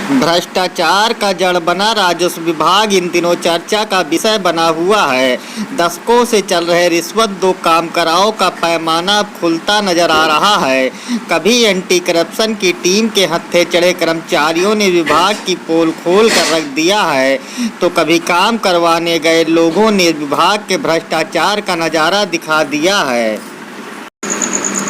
भ्रष्टाचार का जड़ बना राजस्व विभाग इन दिनों चर्चा का विषय बना हुआ है। दशकों से चल रहे रिश्वत दो काम कराओ का पैमाना अब खुलता नजर आ रहा है। कभी एंटी करप्शन की टीम के हत्थे चढ़े कर्मचारियों ने विभाग की पोल खोल कर रख दिया है, तो कभी काम करवाने गए लोगों ने विभाग के भ्रष्टाचार का नजारा दिखा दिया है।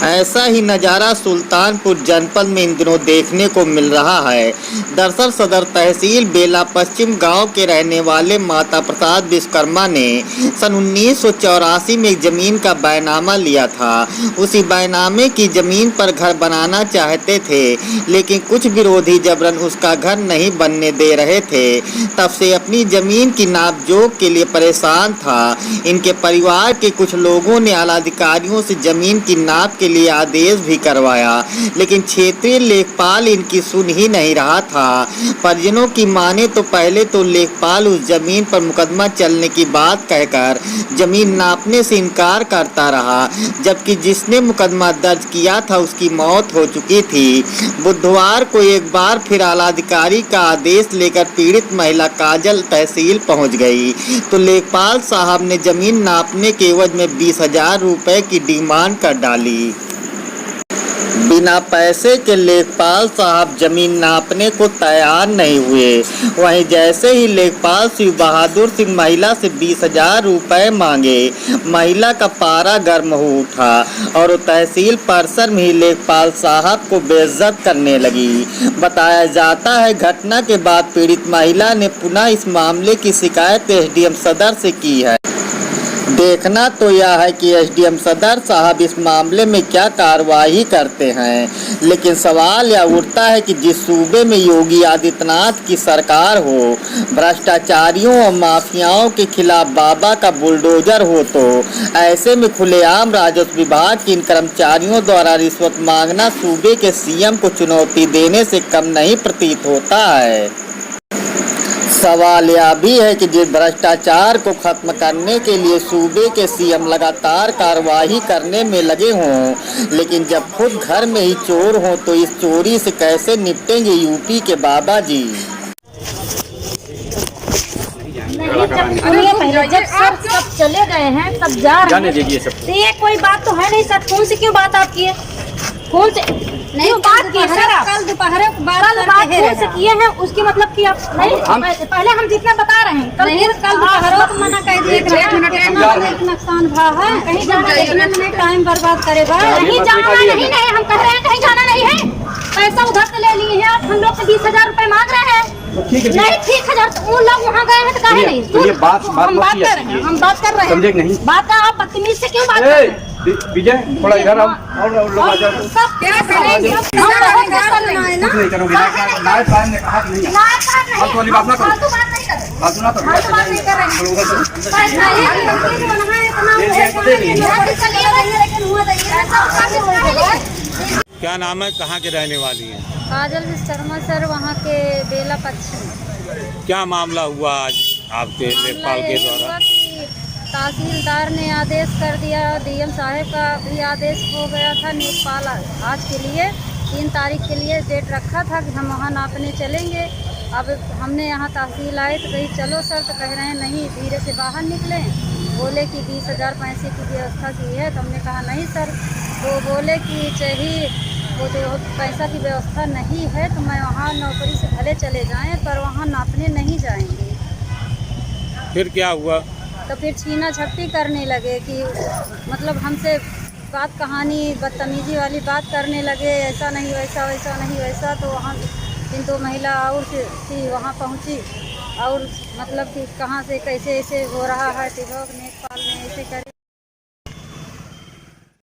ऐसा ही नज़ारा सुल्तानपुर जनपद में इन दिनों देखने को मिल रहा है। दरअसल सदर तहसील बेला पश्चिम गांव के रहने वाले माता प्रसाद विश्वकर्मा ने सन 1984 में एक ज़मीन का बैनामा लिया था। उसी बैनामे की ज़मीन पर घर बनाना चाहते थे, लेकिन कुछ विरोधी जबरन उसका घर नहीं बनने दे रहे थे। तब से अपनी ज़मीन की नापजोख के लिए परेशान था। इनके परिवार के कुछ लोगों ने आलाधिकारियों से ज़मीन की नाप के लिए आदेश भी करवाया, लेकिन क्षेत्रीय लेखपाल इनकी सुन ही नहीं रहा था। परिजनों की माने तो पहले तो लेखपाल उस जमीन पर मुकदमा चलने की बात कहकर जमीन नापने से इनकार करता रहा, जबकि जिसने मुकदमा दर्ज किया था उसकी मौत हो चुकी थी। बुधवार को एक बार फिर आलाधिकारी का आदेश लेकर पीड़ित महिला काजल तहसील पहुंच गई, तो लेखपाल साहब ने जमीन नापने के एवज में 20,000 रुपए की डिमांड कर डाली। बिना पैसे के लेखपाल साहब जमीन नापने को तैयार नहीं हुए। वहीं जैसे ही लेखपाल शिव बहादुर सिंह महिला से 20,000 रुपए मांगे, महिला का पारा गर्म हो उठा और वो तहसील परिसर में ही लेखपाल साहब को बेइज्जत करने लगी। बताया जाता है घटना के बाद पीड़ित महिला ने पुनः इस मामले की शिकायत एसडीएम सदर से की है। देखना तो यह है कि एसडीएम सदर साहब इस मामले में क्या कार्रवाई करते हैं, लेकिन सवाल यह उठता है कि जिस सूबे में योगी आदित्यनाथ की सरकार हो, भ्रष्टाचारियों और माफियाओं के खिलाफ बाबा का बुलडोजर हो, तो ऐसे में खुलेआम राजस्व विभाग के इन कर्मचारियों द्वारा रिश्वत मांगना सूबे के सीएम को चुनौती देने से कम नहीं प्रतीत होता है। सवाल यह भी है कि जिस भ्रष्टाचार को खत्म करने के लिए सूबे के सीएम लगातार कार्रवाई करने में लगे हों, लेकिन जब खुद घर में ही चोर हों तो इस चोरी से कैसे निपटेंगे यूपी के बाबा जी। जब सब चले गए हैं तब जा रहे हैं, तो ये कोई बात तो है नहीं सर। फोन से क्यों बात आप किए? फोन से नहीं बात की है सर। कल दोपहर बात फोन से किए हैं, उसकी मतलब कि आप नहीं पहले हम जितना बता रहे हैं कल दोपहर को मना कर दिए। नुकसान भा है, कहीं जाना नहीं, टाइम बर्बाद करे नहीं जाना नहीं है। हम कह रहे हैं कहीं जाना नहीं है, पैसा उधर से ले लिए हैं आप। हम लोग से 20,000 रुपए मांग रहे हैं। नहीं 30,000 वो लोग वहाँ गए हैं तो काहे नहीं? हम बात कर रहे हैं, हम बात कर रहे हैं। नहीं बात का आप बदतमीज से क्यों बात कर रहे हैं? विजय थोड़ा इधर आओ और लोग आ जाओ। सब क्या करेंगे? कुछ नहीं करोगे ना, नायब साहब ने कहा नहीं है। फालतू वाली बात ना करो, फालतू ना करो। क्या नाम है, कहाँ के रहने वाली हैं? काजल विश्वकर्मा सर, वहाँ के बेला पश्चिम। क्या मामला हुआ आज आपके लेखपाल के द्वारा? तहसीलदार ने आदेश कर दिया, डीएम साहब का भी आदेश हो गया था। लेखपाल आज के लिए 3 तारीख के लिए डेट रखा था कि हम वहाँ नापने चलेंगे। अब हमने यहाँ तहसील आए तो कही चलो सर, तो कह रहे हैं नहीं धीरे से बाहर निकलें। बोले कि 20,000 पैसे की व्यवस्था की है, तो हमने कहा नहीं सर। तो बोले कि चाहिए वो जो पैसा की व्यवस्था नहीं है तो मैं वहाँ नौकरी से भले चले जाएं पर वहाँ नापने नहीं जाएंगे। फिर क्या हुआ? तो फिर छीना झपटी करने लगे कि मतलब हमसे बात कहानी बदतमीजी वाली बात करने लगे, ऐसा नहीं वैसा, वैसा नहीं वैसा। तो वहाँ 3 महिला और थी वहाँ पहुँची और मतलब कि कहाँ से कैसे ऐसे हो रहा है, लेखपाल ने ऐसे करे।